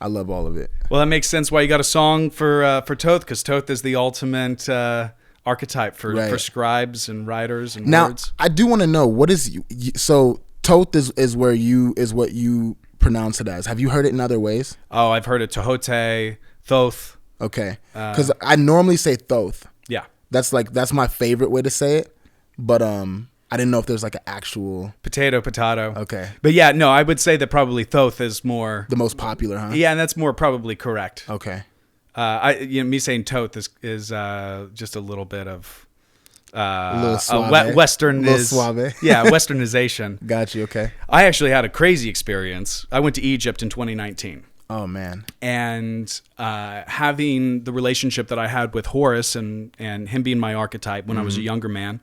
I love all of it. Well, that makes sense why you got a song for Thoth, because Thoth is the ultimate archetype for scribes and writers and words. Now, I do want to know, what is so Thoth is what you pronounce it as. Have you heard it in other ways? Oh, I've heard it Tohote, Thoth. Okay, because I normally say Thoth. Yeah, that's my favorite way to say it, but I didn't know if there's like an actual potato. Okay, but yeah, no, I would say that probably Thoth is more the most popular, huh? Yeah, and that's more probably correct. Okay, me saying Thoth is just a little bit of Western westernization. Got you. Okay. I actually had a crazy experience. I went to Egypt in 2019. Oh man! And having the relationship that I had with Horus and him being my archetype when I was a younger man,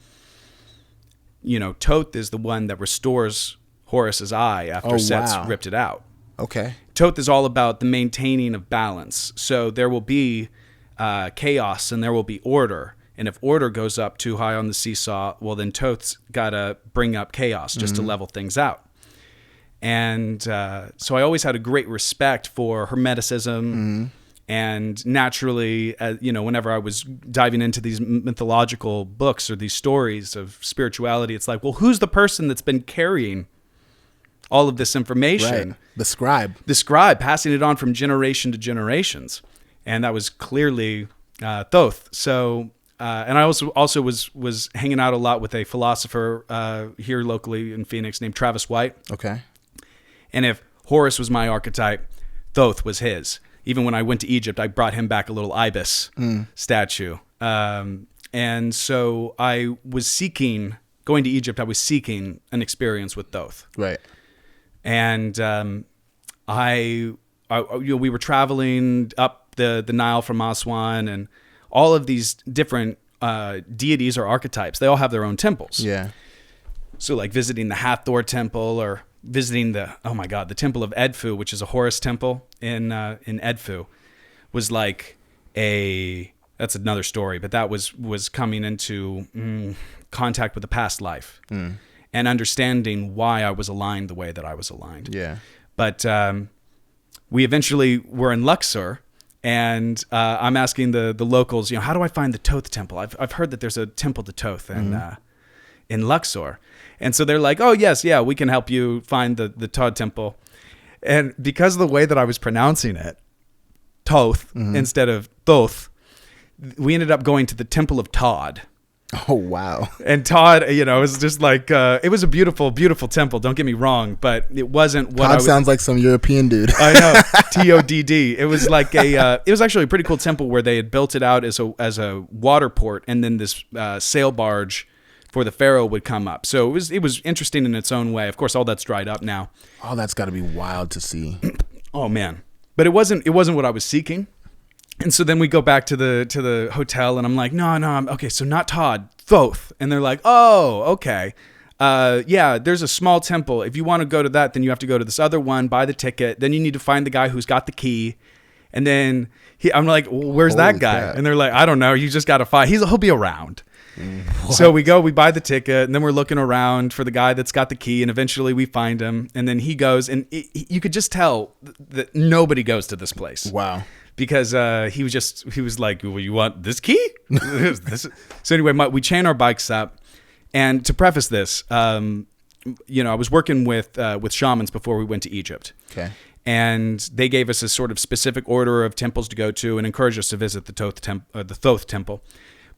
Thoth is the one that restores Horus's eye after Set's ripped it out. Okay. Thoth is all about the maintaining of balance. So there will be chaos and there will be order. And if order goes up too high on the seesaw, well, then Thoth's got to bring up chaos just to level things out. And so I always had a great respect for Hermeticism. And naturally, whenever I was diving into these mythological books or these stories of spirituality, it's like, well, who's the person that's been carrying all of this information? Right. The scribe. The scribe, passing it on from generation to generations. And that was clearly Thoth. So, and I also was hanging out a lot with a philosopher here locally in Phoenix named Travis White. Okay. And if Horus was my archetype, Thoth was his. Even when I went to Egypt, I brought him back a little ibis statue. And so I was going to Egypt, I was seeking an experience with Thoth. Right. And we were traveling up the Nile from Aswan, and all of these different deities or archetypes, they all have their own temples. Yeah. So like visiting the Hathor temple, or visiting the Temple of Edfu, which is a Horus temple in Edfu, was like that's another story, but that was coming into contact with a past life and understanding why I was aligned the way that I was aligned. Yeah. But we eventually were in Luxor, and I'm asking the locals, how do I find the Thoth Temple? I've heard that there's a temple to Thoth in Luxor. And so they're like, oh, yes, yeah, we can help you find the Thoth Temple. And because of the way that I was pronouncing it, Thoth, instead of Thoth, we ended up going to the Temple of Thoth. Oh, wow. And Thoth, it was just like, it was a beautiful, beautiful temple, don't get me wrong, but it wasn't what Todd sounds like some European dude. I know, Todd. It was like it was actually a pretty cool temple where they had built it out as a water port, and then this sail barge for the pharaoh would come up. So it was interesting in its own way. Of course, all that's dried up now. Oh, that's got to be wild to see. Oh man, but it wasn't what I was seeking. And so then we go back to the hotel, and I'm like, no, I'm okay. So not Todd, Thoth. And they're like, oh, okay. Yeah, there's a small temple. If you want to go to that, then you have to go to this other one, buy the ticket. Then you need to find the guy who's got the key. And then I'm like, well, where's that guy? And they're like, I don't know. You just got to find. He'll be around. What? So we buy the ticket, and then we're looking around for the guy that's got the key, and eventually we find him, and then he goes, and you could just tell that nobody goes to this place. Wow. Because he was like, well, you want this key? So anyway, we chain our bikes up, and to preface this, I was working with shamans before we went to Egypt. Okay. And they gave us a sort of specific order of temples to go to and encouraged us to visit the Thoth Temple.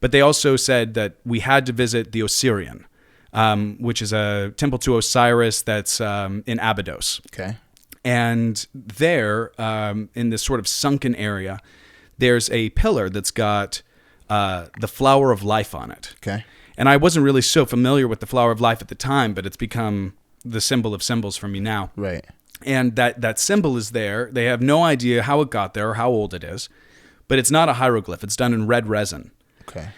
But they also said that we had to visit the Osirian, which is a temple to Osiris that's in Abydos. Okay. And there, in this sort of sunken area, there's a pillar that's got the flower of life on it. Okay. And I wasn't really so familiar with the flower of life at the time, but it's become the symbol of symbols for me now. Right. And that symbol is there. They have no idea how it got there or how old it is, but it's not a hieroglyph. It's done in red resin. Okay.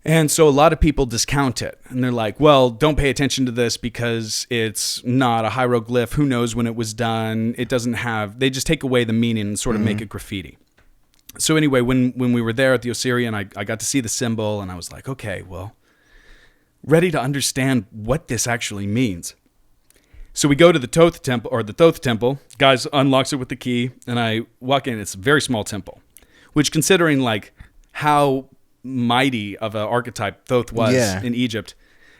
And so a lot of people discount it, and they're like, well, don't pay attention to this because it's not a hieroglyph. Who knows when it was done? It doesn't have, they just take away the meaning and sort of make it graffiti. So anyway, when we were there at the Osirian, I got to see the symbol, and I was like, okay, well, ready to understand what this actually means. So we go to the Thoth Temple, or the Thoth Temple. Guys unlocks it with the key, and I walk in. It's a very small temple, which, considering like how mighty of an archetype Thoth was in Egypt,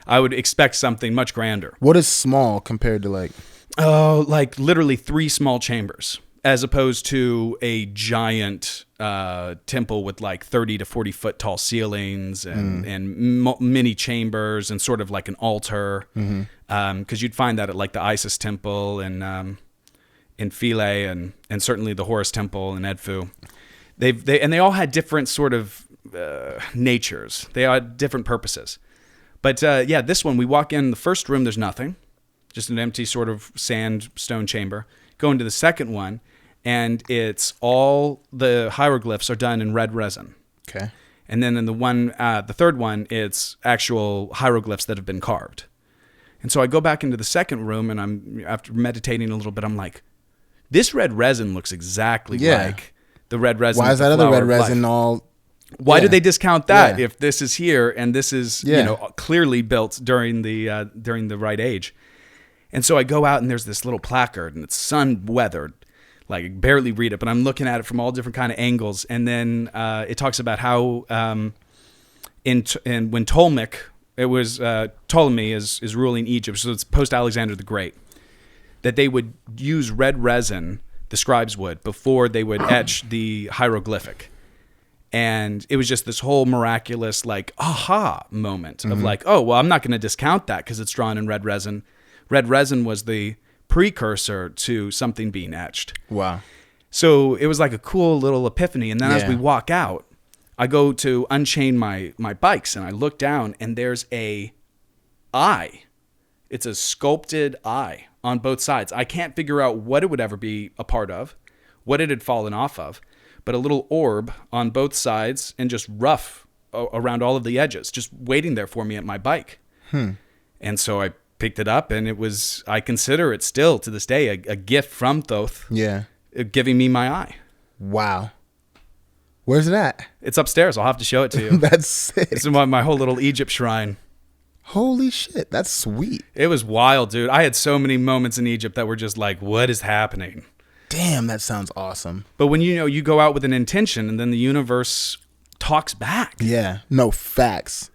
I would expect something much grander. What is small compared to like? Oh, like literally 3 small chambers, as opposed to a giant temple with like 30 to 40 foot tall ceilings and many chambers and sort of like an altar. Because you'd find that at like the Isis temple and in Philae and certainly the Horus temple in Edfu. They all had different sort of natures. They had different purposes. But this one, we walk in the first room, there's nothing. Just an empty sort of sandstone chamber. Go into the second one, and it's all the hieroglyphs are done in red resin. Okay. And then in the third one, it's actual hieroglyphs that have been carved. And so I go back into the second room, and after meditating a little bit, I'm like, this red resin looks exactly like the red resin. Why is that other red resin all? Why did they discount that if this is here and this is clearly built during the right age? And so I go out and there's this little placard and it's sun weathered, like I barely read it, but I'm looking at it from all different kind of angles. And then it talks about how when Ptolemy is ruling Egypt, so it's post Alexander the Great, that they would use red resin, the scribes would, before they would etch the hieroglyphic. And it was just this whole miraculous like aha moment of like, oh, well, I'm not going to discount that because it's drawn in red resin. Red resin was the precursor to something being etched. Wow. So it was like a cool little epiphany. And then as we walk out, I go to unchain my bikes and I look down and there's a eye. It's a sculpted eye on both sides. I can't figure out what it would ever be a part of, what it had fallen off of, but a little orb on both sides and just rough around all of the edges, just waiting there for me at my bike. And so I picked it up, and I consider it still to this day a gift from Thoth. Yeah. Giving me my eye. Wow. Where's it at? It's upstairs. I'll have to show it to you. That's sick. It's in my whole little Egypt shrine. Holy shit. That's sweet. It was wild, dude. I had so many moments in Egypt that were just like, what is happening? Damn, that sounds awesome. But when you go out with an intention and then the universe talks back. Yeah. No, facts.